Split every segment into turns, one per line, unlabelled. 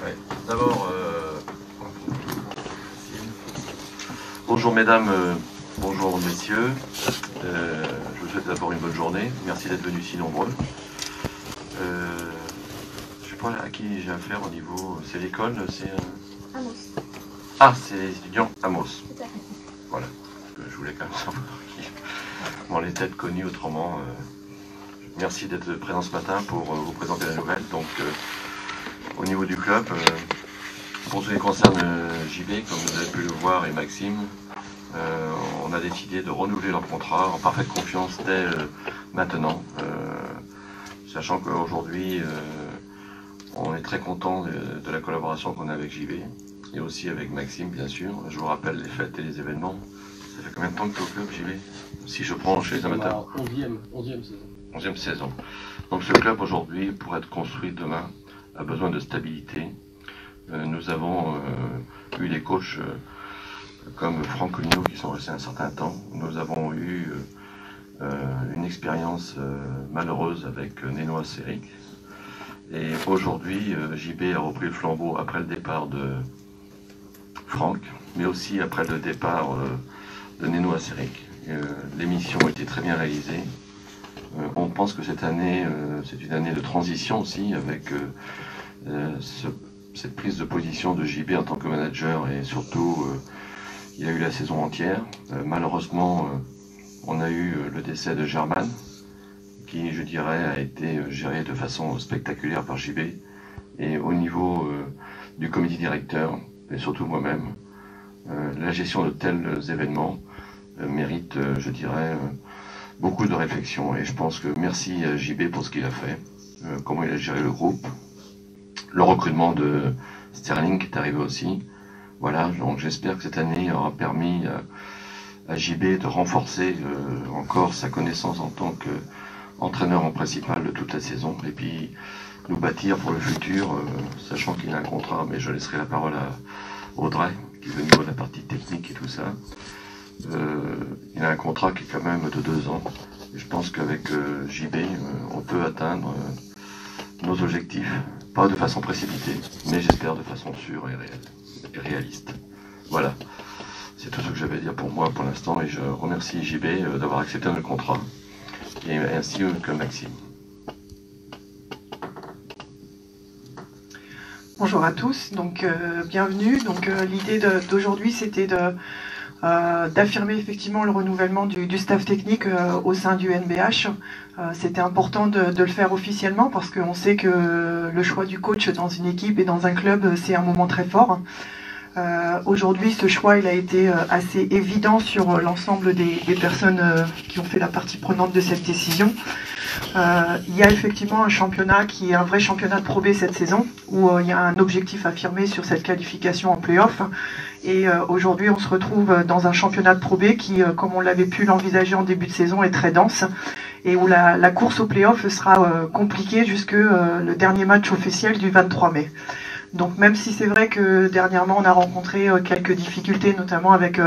Ouais. D'abord, bonjour mesdames, bonjour messieurs. Je vous souhaite d'abord une bonne journée. Merci d'être venus si nombreux. Je ne sais pas à qui j'ai affaire au niveau. C'est l'école, c'est.
Amos.
Ah, c'est les étudiants Amos.
Tout à fait.
Voilà. Je voulais quand même savoir qui. Bon, les têtes connues autrement. Merci d'être présent ce matin pour vous présenter la nouvelle. Donc, au niveau du club, pour ce qui concerne JB, comme vous avez pu le voir, et Maxime, on a décidé de renouveler leur contrat en parfaite confiance dès maintenant, sachant qu'aujourd'hui, on est très content de la collaboration qu'on a avec JB et aussi avec Maxime, bien sûr. Je vous rappelle les fêtes et les événements. Ça fait combien de temps que tu es au club, JB? Si je prends chez les amateurs.
11e saison.
11e saison. Donc ce club aujourd'hui, pour être construit demain, a besoin de stabilité. Nous avons eu des coachs comme Franck Coligno qui sont restés un certain temps. Nous avons eu une expérience malheureuse avec Nénois Séric. Et aujourd'hui, JB a repris le flambeau après le départ de Franck, mais aussi après le départ de Nénois Séric. L'émission a été très bien réalisée. On pense que cette année, c'est une année de transition aussi, avec cette prise de position de JB en tant que manager, et surtout, il a eu la saison entière. Malheureusement, on a eu le décès de Germain, qui, je dirais, a été géré de façon spectaculaire par JB. Et au niveau du comité directeur, et surtout moi-même, la gestion de tels événements mérite, je dirais, beaucoup de réflexion. Et je pense que merci à JB pour ce qu'il a fait, comment il a géré le groupe, le recrutement de Sterling qui est arrivé aussi. Voilà, donc j'espère que cette année aura permis à JB de renforcer encore sa connaissance en tant qu'entraîneur en principal de toute la saison, et puis nous bâtir pour le futur, sachant qu'il a un contrat, mais je laisserai la parole à Audrey, qui est au niveau de la partie technique et tout ça. Il a un contrat qui est quand même de 2 ans, et je pense qu'avec JB, on peut atteindre nos objectifs, pas de façon précipitée, mais j'espère de façon sûre et réaliste. Voilà, c'est tout ce que j'avais à dire pour moi pour l'instant, et je remercie JB d'avoir accepté le contrat, et ainsi que Maxime.
Bonjour à tous, donc bienvenue. Donc l'idée d'aujourd'hui, c'était d'affirmer effectivement le renouvellement du staff technique au sein du NBH. C'était important de le faire officiellement parce qu'on sait que le choix du coach dans une équipe et dans un club, c'est un moment très fort. Aujourd'hui, ce choix il a été assez évident sur l'ensemble des personnes qui ont fait la partie prenante de cette décision. Il y a effectivement un championnat qui est un vrai championnat de Pro B cette saison, où il y a un objectif affirmé sur cette qualification en play-off. Et aujourd'hui, on se retrouve dans un championnat de Pro B qui, comme on l'avait pu l'envisager en début de saison, est très dense, et où la course au play-off sera compliquée jusque le dernier match officiel du 23 mai. Donc même si c'est vrai que dernièrement on a rencontré quelques difficultés, notamment avec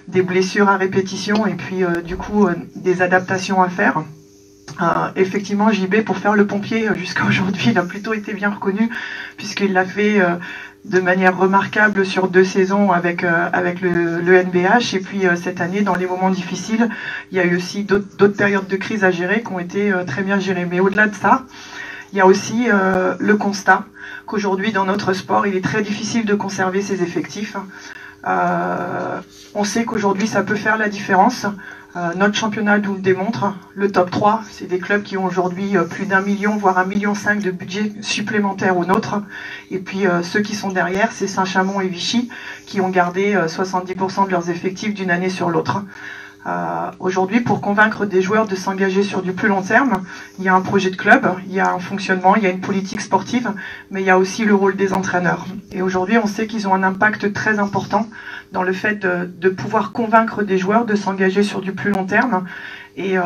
des blessures à répétition et puis du coup des adaptations à faire, effectivement JB, pour faire le pompier jusqu'à aujourd'hui, il a plutôt été bien reconnu, puisqu'il l'a fait de manière remarquable sur 2 saisons avec le NBH, et puis cette année, dans les moments difficiles, il y a eu aussi d'autres périodes de crise à gérer qui ont été très bien gérées. Mais au-delà de ça, il y a aussi le constat qu'aujourd'hui dans notre sport, il est très difficile de conserver ses effectifs. On sait qu'aujourd'hui ça peut faire la différence. Notre championnat nous le démontre. Le top 3, c'est des clubs qui ont aujourd'hui plus d'1 million, voire 1,5 million de budget supplémentaire au nôtre. Et puis ceux qui sont derrière, c'est Saint-Chamond et Vichy, qui ont gardé 70% de leurs effectifs d'une année sur l'autre. Aujourd'hui, pour convaincre des joueurs de s'engager sur du plus long terme, il y a un projet de club, il y a un fonctionnement, il y a une politique sportive, mais il y a aussi le rôle des entraîneurs. Et aujourd'hui, on sait qu'ils ont un impact très important dans le fait de pouvoir convaincre des joueurs de s'engager sur du plus long terme. Et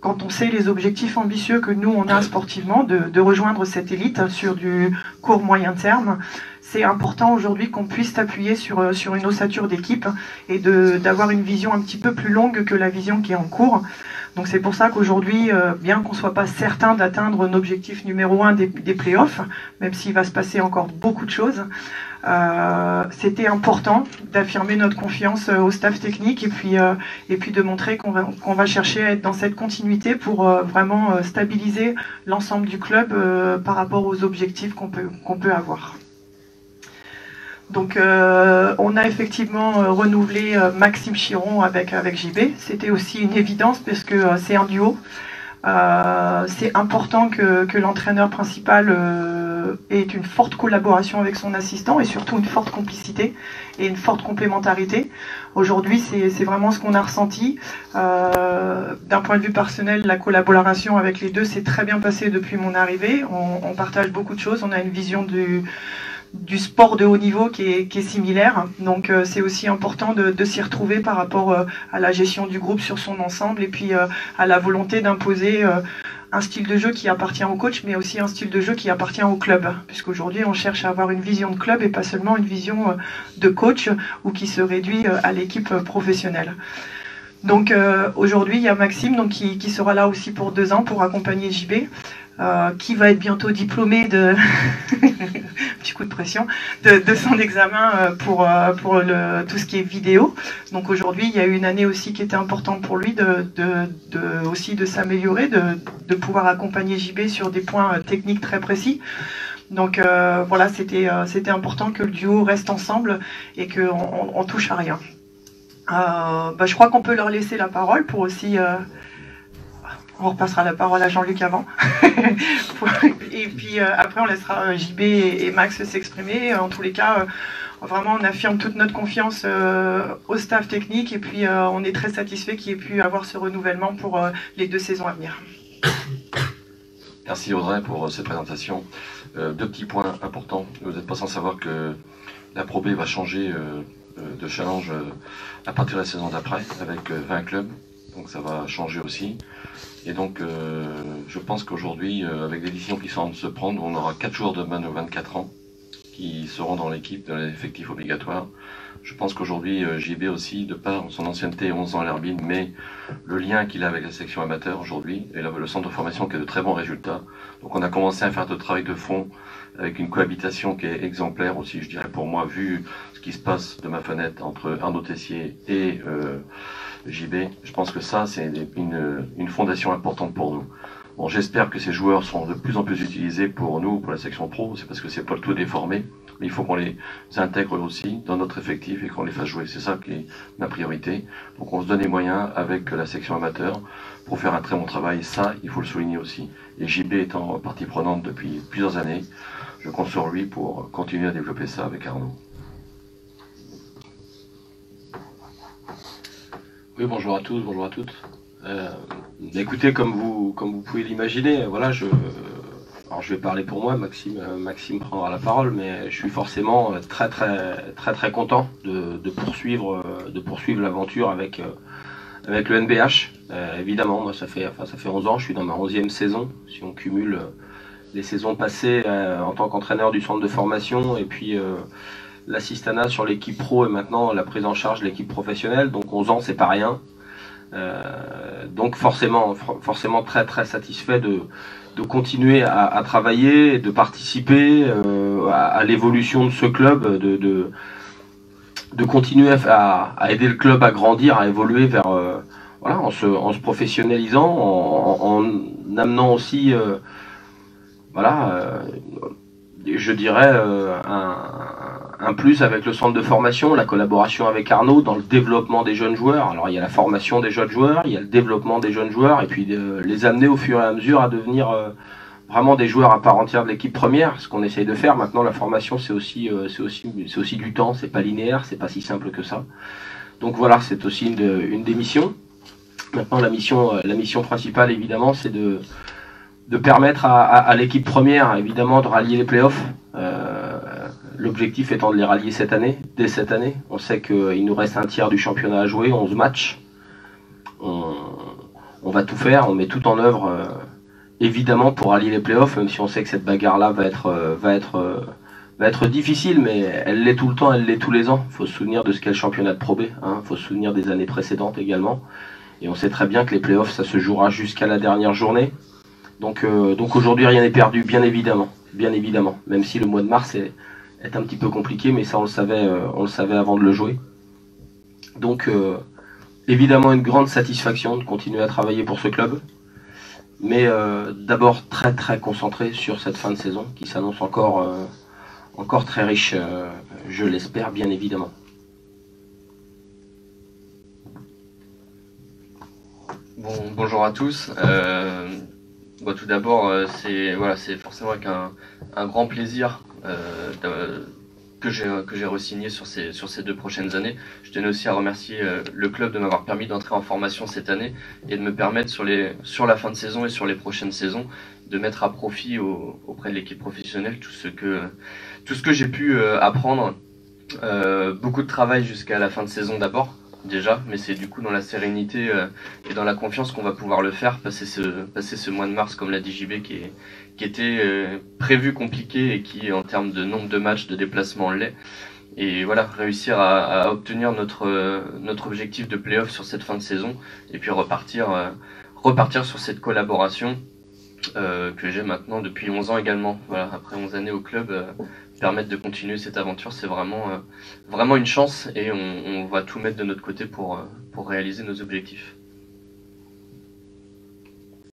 quand on sait les objectifs ambitieux que nous, on a sportivement, de rejoindre cette élite sur du court-moyen terme, c'est important aujourd'hui qu'on puisse s'appuyer sur une ossature d'équipe et d'avoir une vision un petit peu plus longue que la vision qui est en cours. Donc c'est pour ça qu'aujourd'hui, bien qu'on ne soit pas certain d'atteindre un objectif numéro 1 des playoffs, même s'il va se passer encore beaucoup de choses, c'était important d'affirmer notre confiance au staff technique et puis de montrer qu'on va chercher à être dans cette continuité pour vraiment stabiliser l'ensemble du club par rapport aux objectifs qu'on peut avoir. Donc on a effectivement renouvelé Maxime Chiron avec JB. C'était aussi une évidence parce que c'est un duo. C'est important que l'entraîneur principal ait une forte collaboration avec son assistant et surtout une forte complicité et une forte complémentarité. Aujourd'hui, c'est vraiment ce qu'on a ressenti. D'un point de vue personnel, la collaboration avec les deux s'est très bien passée depuis mon arrivée. On partage beaucoup de choses, on a une vision du sport de haut niveau qui est similaire. Donc c'est aussi important de s'y retrouver par rapport à la gestion du groupe sur son ensemble et puis à la volonté d'imposer un style de jeu qui appartient au coach, mais aussi un style de jeu qui appartient au club. Puisqu'aujourd'hui, on cherche à avoir une vision de club et pas seulement une vision de coach ou qui se réduit à l'équipe professionnelle. Donc aujourd'hui, il y a Maxime donc, qui sera là aussi pour 2 ans pour accompagner JB. Qui va être bientôt diplômé de petit coup de pression de son examen pour tout ce qui est vidéo. Donc aujourd'hui il y a eu une année aussi qui était importante pour lui aussi de s'améliorer, de pouvoir accompagner JB sur des points techniques très précis. Donc voilà, c'était important que le duo reste ensemble et qu'on touche à rien. Je crois qu'on peut leur laisser la parole pour aussi on repassera la parole à Jean-Luc avant. Et puis après, on laissera JB et Max s'exprimer. En tous les cas, vraiment, on affirme toute notre confiance au staff technique. Et puis, on est très satisfait qu'il ait pu avoir ce renouvellement pour les 2 saisons à venir.
Merci Audrey pour cette présentation. 2 petits points importants. Vous n'êtes pas sans savoir que la Pro B va changer de challenge à partir de la saison d'après avec 20 clubs. Donc ça va changer aussi. Et donc je pense qu'aujourd'hui, avec les décisions qui sont en train de se prendre, on aura 4 joueurs de moins de 24 ans qui seront dans l'équipe, dans l'effectif obligatoire. Je pense qu'aujourd'hui, JB aussi, de par son ancienneté, 11 ans à l'Herbine, mais le lien qu'il a avec la section amateur aujourd'hui, et là, le centre de formation qui a de très bons résultats. Donc on a commencé à faire de travail de fond avec une cohabitation qui est exemplaire aussi, je dirais pour moi, vu ce qui se passe de ma fenêtre entre Arnaud Tessier et JB. Je pense que ça, c'est une fondation importante pour nous. Bon, j'espère que ces joueurs seront de plus en plus utilisés pour nous, pour la section pro, c'est parce que c'est pas le tout déformé, mais il faut qu'on les intègre aussi dans notre effectif et qu'on les fasse jouer. C'est ça qui est ma priorité. Donc on se donne les moyens avec la section amateur pour faire un très bon travail. Ça, il faut le souligner aussi. Et JB étant partie prenante depuis plusieurs années, je compte sur lui pour continuer à développer ça avec Arnaud.
Oui, bonjour à tous, bonjour à toutes. Écoutez, comme vous pouvez l'imaginer, voilà, je vais parler pour moi, Maxime prendra la parole, mais je suis forcément très content de poursuivre l'aventure avec le NBH. Évidemment, moi ça fait 11 ans, je suis dans ma 11e saison, si on cumule les saisons passées en tant qu'entraîneur du centre de formation et puis l'assistanat sur l'équipe pro et maintenant la prise en charge de l'équipe professionnelle, donc 11 ans c'est pas rien. Donc forcément très satisfait de continuer à travailler et de participer à l'évolution de ce club, de continuer à aider le club à grandir, à évoluer vers voilà, en se professionnalisant, en amenant aussi voilà, je dirais un plus avec le centre de formation, la collaboration avec Arnaud dans le développement des jeunes joueurs. Alors il y a la formation des jeunes joueurs, il y a le développement des jeunes joueurs et puis les amener au fur et à mesure à devenir vraiment des joueurs à part entière de l'équipe première. Ce qu'on essaye de faire maintenant, la formation c'est aussi du temps, c'est pas linéaire, c'est pas si simple que ça. Donc voilà, c'est aussi une des missions. Maintenant la mission principale évidemment c'est de permettre à l'équipe première évidemment de rallier les playoffs. L'objectif étant de les rallier dès cette année. On sait qu'il nous reste un tiers du championnat à jouer, 11 matchs. On va tout faire, on met tout en œuvre évidemment pour rallier les playoffs, même si on sait que cette bagarre-là va être difficile, mais elle l'est tout le temps, elle l'est tous les ans. Il faut se souvenir de ce qu'est le championnat de Pro B, hein. Il faut se souvenir des années précédentes également. Et on sait très bien que les playoffs, ça se jouera jusqu'à la dernière journée. Donc aujourd'hui, rien n'est perdu, bien évidemment. Bien évidemment. Même si le mois de mars est un petit peu compliqué, mais ça, on le savait avant de le jouer. Donc, évidemment, une grande satisfaction de continuer à travailler pour ce club. Mais d'abord, très très concentré sur cette fin de saison qui s'annonce encore très riche, je l'espère, bien évidemment.
Bonjour à tous. Tout d'abord, c'est forcément avec un grand plaisir que j'ai re-signé sur ces 2 prochaines années. Je tenais aussi à remercier le club de m'avoir permis d'entrer en formation cette année et de me permettre sur la fin de saison et sur les prochaines saisons de mettre à profit auprès de l'équipe professionnelle tout ce que j'ai pu apprendre. Beaucoup de travail jusqu'à la fin de saison d'abord, déjà, mais c'est du coup dans la sérénité et dans la confiance qu'on va pouvoir le faire, passer ce mois de mars, comme l'a dit JB, qui était prévu compliqué et qui, en termes de nombre de matchs, de déplacements, l'est. Et voilà, réussir à obtenir notre objectif de play-off sur cette fin de saison, et puis repartir sur cette collaboration que j'ai maintenant depuis 11 ans également. Voilà, après 11 années au club, permettre de continuer cette aventure, c'est vraiment une chance, et on va tout mettre de notre côté pour réaliser nos objectifs.